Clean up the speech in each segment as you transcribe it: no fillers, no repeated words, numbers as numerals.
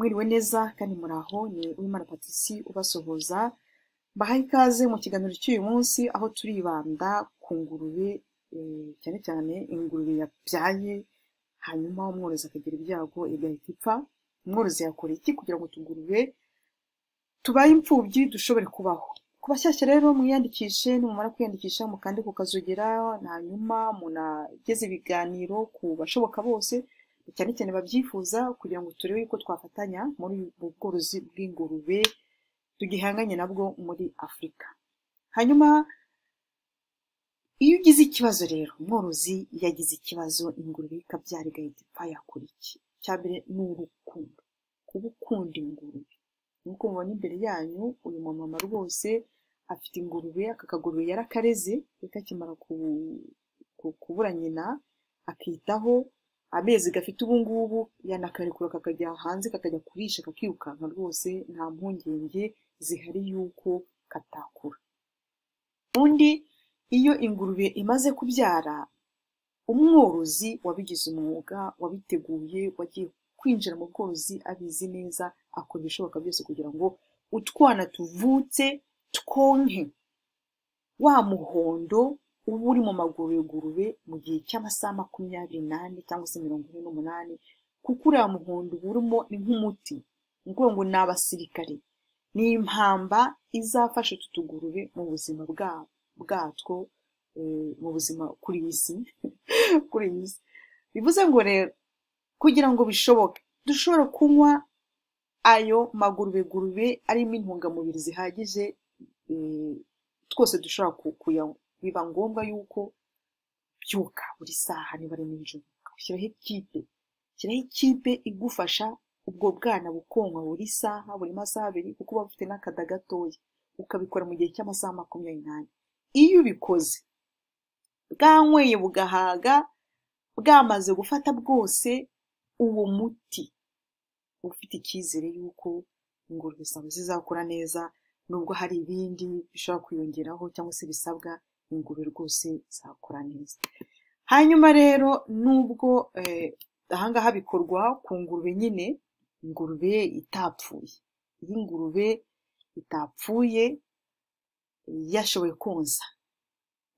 Mwiriwe neza kandi muraho, ni Uwimana Patricie ubasuhuza. Bahaye ikaze mu kiganiro cy'uyu munsi aho turibanda ku ngurube, cyane cyane ingurube yabyaye hanyuma umworozi akagira ibyago igahita ipfa. Umworozi yakora iki kugira ngo tugurube tubaye imfubyi dushobore kubaho? Ku bashyashya rero mwiyandikishe, nimumara kwiyandikisha mukande ku kazogera, hanyuma munageze ibiganiro ku bashoboka bose cyane cyane babyifuza kugira ngo turebe yuko twafatanya muri ubu bworozi bw'ingurube tugihanganye nabwo muri Afurika. Hanyuma iyo ugize ikibazo rero, umworozi yagize ikibazo ingurube ikabyara igahita ipfa, yakora iki? Cya mbere ni urukundo, kuba ukunda ingurube. Nk'uko mubona imbere yanyu, uyu mumama rwose afite ingurube, aka kagurube yarakareze, kakimara kubura nyina akitaho, amezi gafite ubu ngubu yanakarekura kakajya hanze kakajya kurisha kakirukanka, rwose nta mpungenge zihari yuko katakura. Undi iyo ingurube imaze kubyara, umworozi wabigize umwuga, wabiteguye, wagiye kwinjira mu bworozi abizi neza, akora ibishoboka byose kugira ngo utwana tuvutse twonke wa muhondo uba uri mu maguru y'ingurube mu gihe cy'amasaha 24 cyangwa se 48, kuko uriya muhondo uba urimo ni nk'umuti. Ni ukuvuga ngo ni abasirikare, ni impamba izafasha tutugurube mu buzima bwatwo, mu buzima kuri iyi si. Bivuze ngo rero kugira ngo bishoboke dushobora kunywa ayo magurube arimo intungamubiri zihagije, twose dushobora kuyanywa. Biba ngombwa yuko byuka buri saha, niba ari nijoro ushyiraho ikipe igufasha ubwo bwana bukonka buri saha, buri masaha abiri, kuko uba ufite n'akada gatoya, ukabikora mu gihe cy'amasaha 28. Iyo ubikoze bwanyweye bugahaga, bwamaze gufata bwose uwo muti, ufite icyizere yuko ingurube zawe zizakura neza, nubwo hari ibindi bishobora kwiyongeraho cyangwa se bisabwa, ingurube rwose zakura neza. Hanyuma rero nubwo ahangaha bikorwa ku ngurube nyine, ingurube itapfuye. Iyi ngurube itapfuye yashoboye konsa,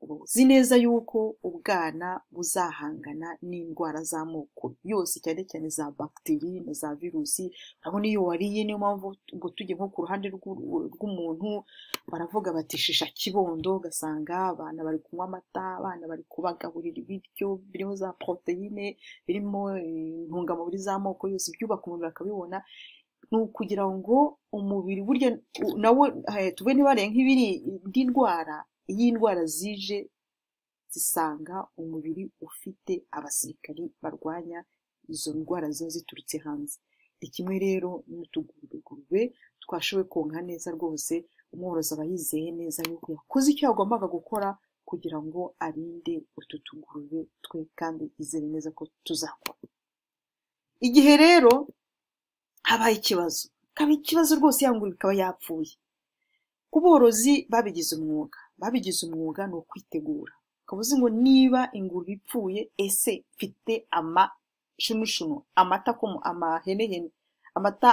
uzi neza yuko ubwana buzahangana n'indwara z'amoko yose, cyane cyane za bagiteri na za virusi. Urabona iyo wariye, niyo mpamvu ubwo tujye nko ku ruhande rw'umuntu baravuga bati shisha kibondo, ugasanga abana bari kunywa amata, abana bari kubagaburira ibiryo birimo za proteine, birimo intungamubiri z'amoko yose, ibyubaka umubiri bakabibona. Ni ukugira ngo umubiri burya nawe tuve ntibariye nk'ibiri ndwara. Iyo indwara zije zisanga umubiri ufite abasirikari barwanya izo ndwara ziba ziturutse hanze. Ni kimwe rero n'utugurube twashoboye konka neza rwose, umworozi aba yizeye neza yuko yakoze icyo yagombaga gukora kugira ngo arinde utu tugurube twe, kandi yizere neza ko tuzakora. Igihe rero habaye ikibazo rwose, ya ngurube ikaba yapfuye, ku borozi babigize umwuga ni ukwitegura. Ukaba uzi ngo niba ingurube ipfuye, ese mfite amashunushunu, amata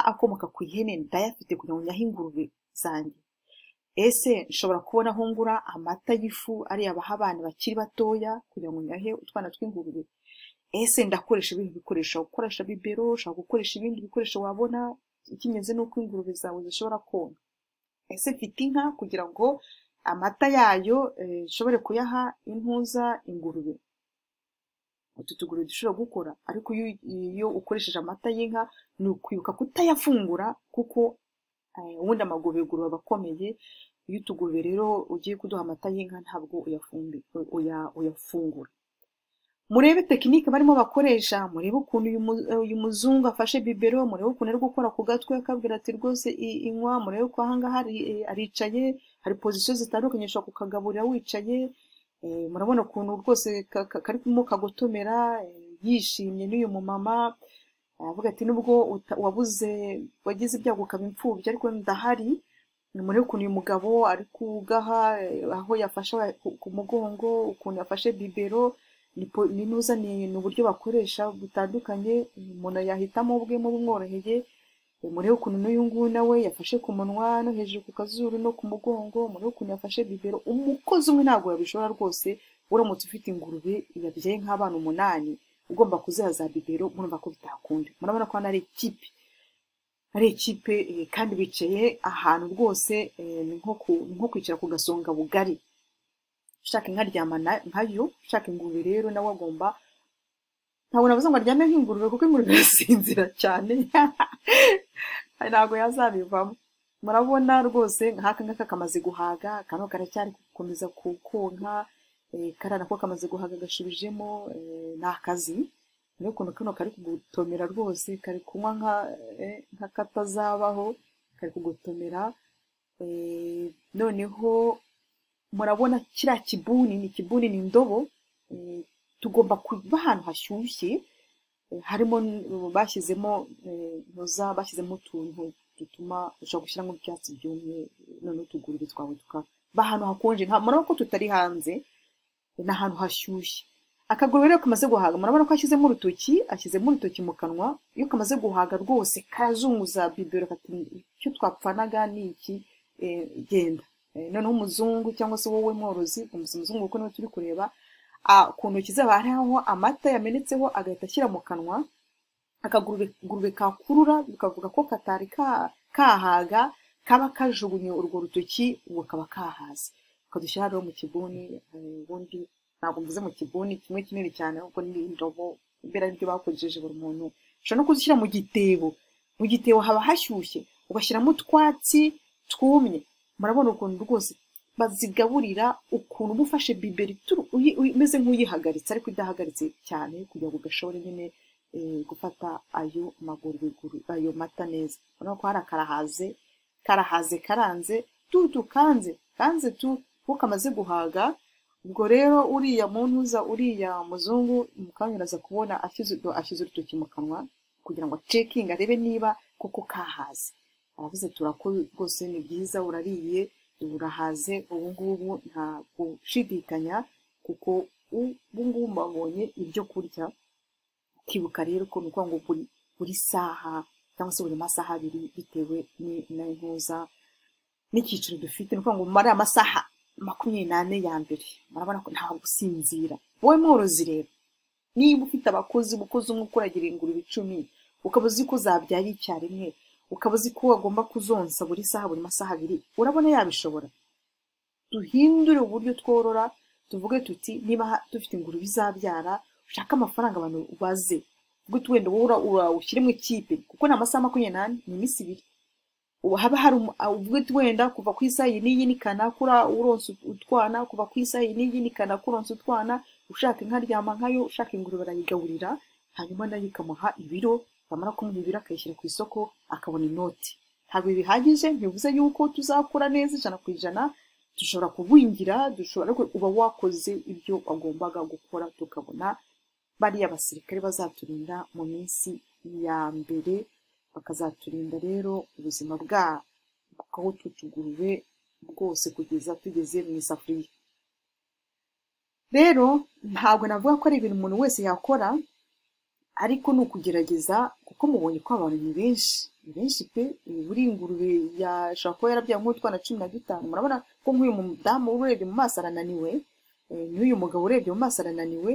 akomoka ku ihene ndayafite kugira ngo nyahe ingurube zanjye? Ese nshobora kubona aho ngura amata y'ifu ariya baha abana bakiri batoya kugira ngo nyahe utwana tw'ingurube? Ese ndakoresha ibindi bikoresho, gukoresha bibero, ushaka gukoresha ibindi bikoresho wabona. Ikingenzi ni uko ingurube zawe zishobora konka. Ese mfite inka kugira ngo amata yayo nshobore kuyaha ingurube? Utu tugurube dushobora gukora, ariko iyo ukoresheje amata y'inka ni ukwibuka kutayafungura, kuko ubundi amagurube aba akomeye. Iyo utugurube rero ugiye kuduha amata y'inka ntabwo uyafungura. Murebe tekinike barimo bakoresha, murebe ukuntu uyu muzungu afashe bibero, murebe ukuntu ari gukora ku gatwe akabwira ati rwose inywa. Murebe ko ahangaha aricaye, hari pozisiyo zitandukanye ushobora kukagaburira wicaye. Murabona ukuntu rwose karimo kagotomera, yishimye n'uyu mumama. Avuga ati nubwo wagize ibyago ukaba imfubyi, ariko ndahari. Murebe ukuntu uyu mugabo ari kugaha, aho yafashe ku mugongo, ukuntu yafashe bibero. Ni uburyo bakoresha butandukanye, umuntu yahitamo ubwe mu bumworoheye. murebe ukuntu n'uyu nguyu nawe yafashe ku munwa no hejuru ku kazuru no ku mugongo, murebe ukuntu yafashe bibero. Umukozi umwe ntabwo yabishobora rwose. Uramutse ufite ingurube yabyaye nk'abana 8 ugomba kuziha za bibero, murumva ko bitakunda. Murabona ko hano ari ikipe kandi bicaye ahantu rwose ni nko kwicara ku gasonga bugari. Ushaka inka aryamana nkayo, ushaka ingurube rero nawe agomba, ntabwo navuze ngo aryame nk'ingurube kuko ingurube irasinzira cyane ntabwo yazabivamo. Murabona rwose nk'aka ngaka kamaze guhaga, kano karacyari gukomeza konka, kariya nako kamaze guhaga gashubijemo, ni akazi. Rero ukuntu kano kari kugutomera rwose, kari kunywa nk'akatazabaho, kari kugutomera. Noneho murabona kiriya kibuni, ni indobo, tugomba kuba ahantu hashyushye, harimo bashyizemo utuntu dutuma ushobora gushyiramo ibyatsi byumye, noneho utugurube twawe tukaba ahantu hakonje. Murabona ko tutari hanze, ni ahantu hashyushye. Akagurube rero kamaze guhaga, murabona ko ashyizemo urutoki mu kanwa. Iyo kamaze guhaga rwose karazunguza bibero, kati icyo twapfanaga ni iki, genda. Noneho umuzungu cyangwa se wowe mworozi, umuzungu kuko niwe turi kureba, ku ntoki ze hariho amata yamenetseho, agahita ashyira mu kanwa. Akagurube kakurura bikavuga ko katari kahaga, kaba kajugunye urwo rutoki, uwo kaba kahaze. Ukadushyira rero mu kibuni, ubundi ntabwo mvuze mu kibuni kimwe kinini cyane ahubwo ni indobo, mbere aribyo bakoresheje buri muntu. Ushobora no kuzishyira mu gitebo. Mu gitebo haba hashyushye, ugashyiramo utwatsi twumye. Murabona ukuntu rwose bazigaburira, ukuntu uba ufashe biberi umeze nk'uyihagaritse ariko idahagaritse cyane, kugira ngo gashobore nyine gufata ayo ayo mata neza. Urabona ko hari karahaze karanze kanze kuko kamaze guhaga. Ubwo rero uriya muzungu mukanyuraza kubona ashyize urutoki mu kanwa kugira ngo acekinge arebe niba koko kahaze. Aravuze turakoze rwose, ni byiza, urariye, urahaze, ubu ngubu nta gushidikanya kuko ubu ngubu mbabonye ibyo kurya. Ukibuka rero ko nuko ngo buri saha cyangwa se buri masaha 2 bitewe n'icyiciro dufite, nuko ngo mare amasaha 24 ya mbere murabona ko nta gusinzira. Wowe mworozi rero, niba ufite umukozi umwe ukuragira ingurube 10, ukaba uzi ko zabyara icyarimwe, ukaba uzi ko agomba kuzonsa buri masaha 2, urabona yabishobora. Duhindure uburyo tworora, tuvuge tuti niba dufite ingurube izabyara, ushaka amafaranga abantu baze, uvuge wenda wowe ushyire mu ikipe kuko ni amasaha 24, ni iminsi 2. Haba hari uvuge wenda kuva ku isaha n'iyi nikanakura uronse utwana, kuva ku isaha n'iyi nikanakura uronse utwana. Ushaka inka aryama nkayo, ushaka ingurube arayigaburira, hanyuma nayo ikamuha ibiro, bamara kumuha ibiro akayishyira ku isoko akabona inoti. Ntabwo bihagije, ntibivuze yuko tuzakura neza 100%, dushobora kugwingira, ariko uba wakoze ibyo wagombaga gukora, tukabona bariya basirikare bazaturinda mu minsi ya mbere, bakazaturinda rero ubuzima bw'aho tutugurube bwose kugeza tugeze mu isafuriya. Rero ntabwo navuga ko ari ibintu umuntu wese yakora, ariko ni ukugerageza kuko mubonye ko abantu ni benshi pe. Buri ingurube yashobora kuba yarabyaye nk'utwana 15. Murabona ko nk'uyu mudamu urebye mu maso arananiwe, n'uyu mugabo urebye mu maso arananiwe.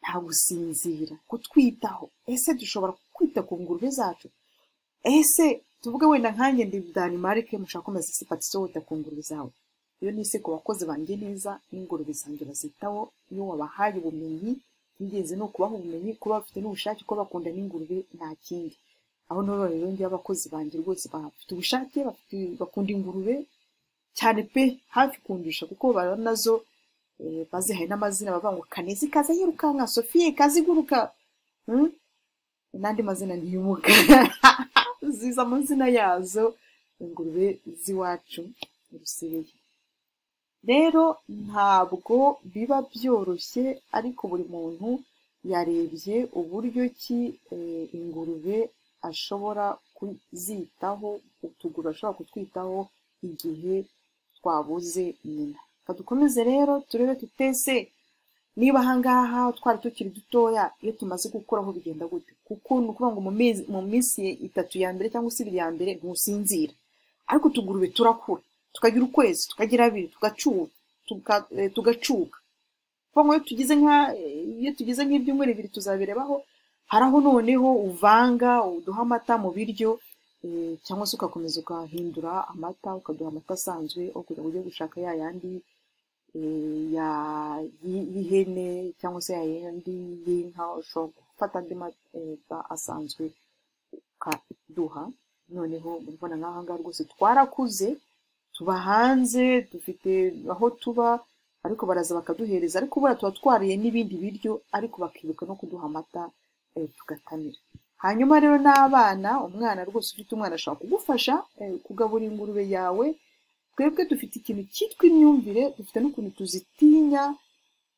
Nta gusinzira, kutwitaho. Ese dushobora kwita ku ngurube zacu? Ese tuvuge wenda nkanjye ndi Denmark, mushaka komeza sipatiso wita ku ngurube zawe. Iyo nise ku bakozi banjye neza, n'ingurube zanjye bazitaho. Iyo wabahaye ubumenyi, ingenzi no kubaha ubumenyi, kuba bafite n'ubushake, ko bakunda n'ingurube, nta kindi. Aho noro rero ngiye abakozi banjye rwose bafite ubushake, bakunda ingurube cyane pe, hafi kundusha kuko baranazo bazihaye n'amazina bavuga ngo Kanezi kaza yirukanka, Sofie kazi guruka, n'andi mazina ntiyumuka ziza amazina yazo, ingurube z'iwacu rusebeye. Rero ntabwo biba byoroshye, ariko buri muntu yarebye uburyo ki ingurube ashobora kuzitaho, utuguru ashobora kutwitaho igihe twabuze nyina. Dukomeze rero turebe tutese niba ahangaha twari tukiri dutoya iyo tumaze gukuraho bigenda gute, kuko ni ukuvuga ngo mu minsi 3 ya mbere cyangwa se 2 ya mbere ntusinzira, ariko utugurube turakura tukagira ukwezi tukagira 2 tugacuka. Kuko iyo tugize nk'ibyumweru 2 tuzabirebaho, haraho noneho uvanga uduha amata mu biryo, cyangwa se ugakomeza ugahindura amata ukaduha amata asanzwe aho kugira ngo ujye gushaka ya yandi y'ihene cyangwa se ya yandi y'inka. Ushobora gufata andi mata asanzwe ukaduha. Noneho mubona nk'aha ngaha rwose twarakuze, tuba hanze dufite aho tuba, ariko baraza bakaduhereza, ariko buriya tuba twariye n'ibindi biryo, ariko bakibuka no kuduha amata tugatamira. Hanyuma rero n'abana, umwana rwose ufite umwana ashobora kugufasha kugaburira ingurube yawe. Twebwe dufite ikintu cyitwa imyumvire, dufite n'ukuntu tuzitinya.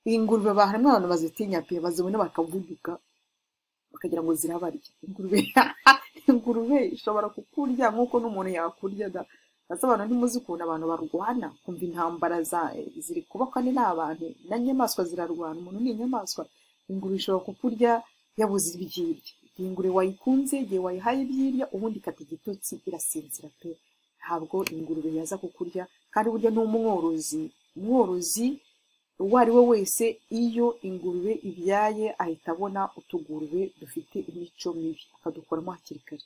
Ingurube harimo abantu bazitinya pe, bazibona bakavuduka bakagira ngo zirabarya. Ingurube ishobora kukurya nk'uko n'umuntu yakurya da. Abantu ntimuzi ukuntu abantu barwana, kumva intambara ziri kuba kandi n'abantu n'inyamaswa zirarwana. Umuntu ni inyamaswa. Ingurube ishobora kukurya yabuze ibyirya. Ingurube wayikunze, igihe wayihaye ibyirya, ubundi ikata igitotsi irasinzira pe. Ntabwo ingurube yaza kukurya. Kandi burya n'umworozi uwo ari we wese, iyo ingurube ibyaye ahita abona utugurube dufite imico mibi akadukoramo hakiri kare.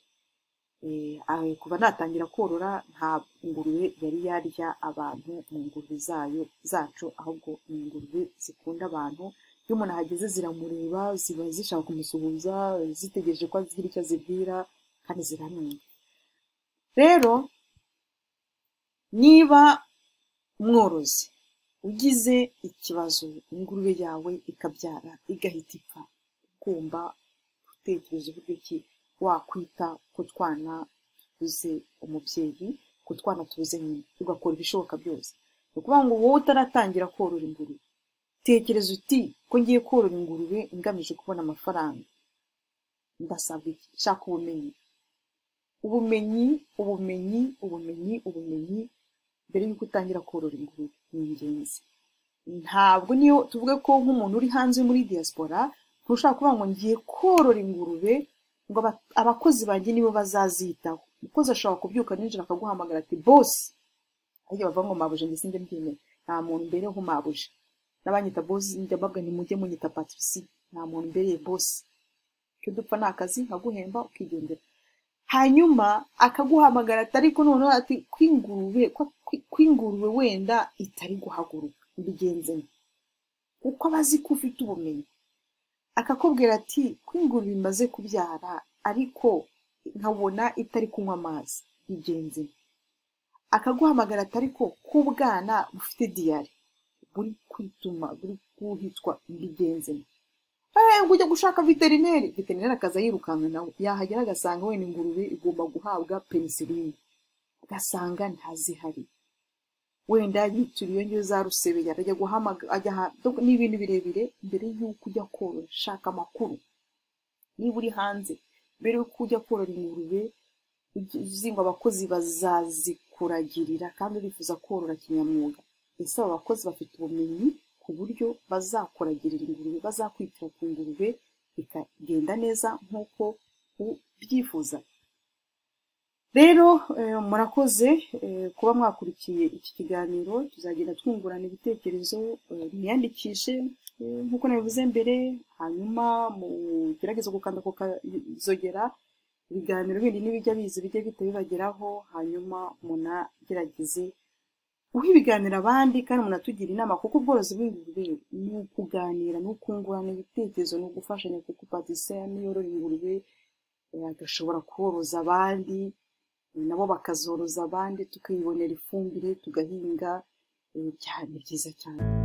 Kuva natangira korora nta ingurube yari yarya abantu mu ngurube zacu, ahubwo ni ingurube zikunda abantu. Iyo umuntu ahageze ziramureba, ziba zishaka kumusuhuza, zitegereje ko azigira icyo azibwira, kandi ziramwumva. Rero niba umworozi ugize ikibazo ingurube yawe ikabyara igahita ipfa, ugomba gutekereza uburyo ki wakwita ku twana tubuze umubyeyi, ku twana tubuze nyina, ugakora ibishoboka byose. Ni ukuvuga ngo wowe utaratangira korora ingurube, tekereza uti ko ngiye korora ingurube ngamije kubona amafaranga, ndasabwa iki? Shaka ubumenyi mbere y'uko utangira korora ingurube. Ni ingenzi. Ntabwo niyo tuvuge ko nk'umuntu uri hanze muri diaspora, ntushaka kuvuga ngo ngiye korora ingurube ngo abakozi banjye nibo bazazitaho. Umukozi ashobora kubyuka nijoro akaguhamagara ati boss, ariko bavuga ngo mabuje njye sinjye mbyemera. Nta muntu mbere ho mabuje. N'abanyita boss njya mbabwa ntimujye munyita Patricie. Nta muntu mbereye boss. Icyo dupfa ni akazi nkaguhemba ukigendera. Hanyuma akaguhamagara ati ariko noneho ati kw'ingurube wenda itari guhaguruka mbigenze nte? Uko abazi ko ufite ubumenyi, akakubwira ati kw'ingurube imaze kubyara ariko nkabona itari kunywa amazi bigenze nte? Akaguhamagara ati ariko k'ubwana bufite diyare buri kwituma buri kuhitwa bigenze nte? Ngo ujya gushaka veterineri akaza yirukanka nawe, yahagera agasanga wenda ingurube igomba guhabwa penicilline, agasanga ntazihari, wenda yituriye ngiyo za rusebe, yarajya guhamagara n'ibintu birebire. Mbere y'uko ujya korora, shaka amakuru. Niba uri hanze, mbere y'uko ujya korora ingurube, uzi ngo abakozi bazazikuragirira kandi urifuza korora kinyamwuga, ese aba bakozi bafite ubumenyi ku buryo bazakuragirira ingurube, bazakwitira ku ngurube bikagenda neza nk'uko ubyifuza. Rero murakoze kuba mwakurikiye iki kiganiro. Tuzagenda twungurana ibitekerezo, mwiyandikishe nk'uko nabivuze mbere, hanyuma mugerageze gukanda ku kazogera, ibiganiro bindi n'ibijya bijye bihita bibageraho, hanyuma munagerageze uha ibiganiro abandi kandi munatugira inama, kuko ubworozi bw'ingurube ni ukuganira, ni ukungurana ibitekerezo, ni ugufashanya, kuko Patricia niyorora ingurube agashobora koroza abandi, nabo bakazoroza abandi, tukibonera ifumbire, tugahinga, cyane byiza cyane.